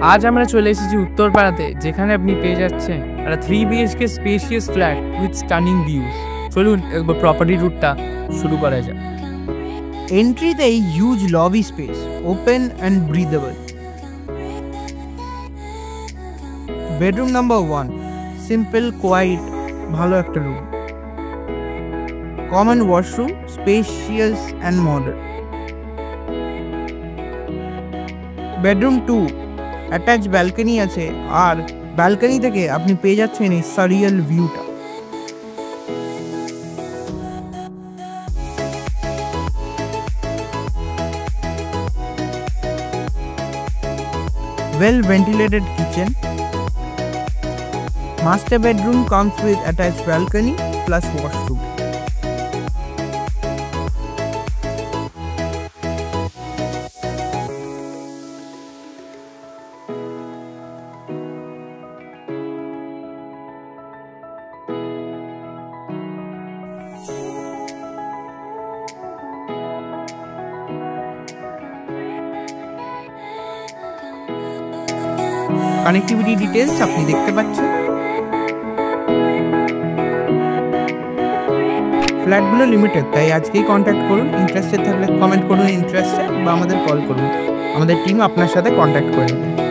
আজ আমরা চলে এসেছি উত্তরপাড়াতে, যেখানে আপনি পেয়ে যাচ্ছেন একটা 3 BHK spacious flat with stunning views. চলুন একবার প্রপার্টি ট্যুরটা শুরু করা যাক। এন্ট্রিতেই huge lobby space, open and breathable. Bedroom number 1, simple quiet, ভালো একটা রুম। Common washroom, spacious and modern. Bedroom 2, attach balcony আছে, আর ব্যালকনি থেকে আপনি পেয়ে যাচ্ছেন এই সারিয়াল ভিউটা। Well ventilated kitchen. Master bedroom comes with attached balcony plus washroom. Connectivity details আপনি দেখতে পাচ্ছেন। ফ্ল্যাটগুলো লিমিটেড, তাই আজকেই কন্ট্যাক্ট করুন। ইন্টারেস্টেড থাকলে কমেন্ট করুন ইন্টারেস্টেড, বা আমাদের কল করুন। আমাদের টিম আপনার সাথে কন্ট্যাক্ট করে নেবে।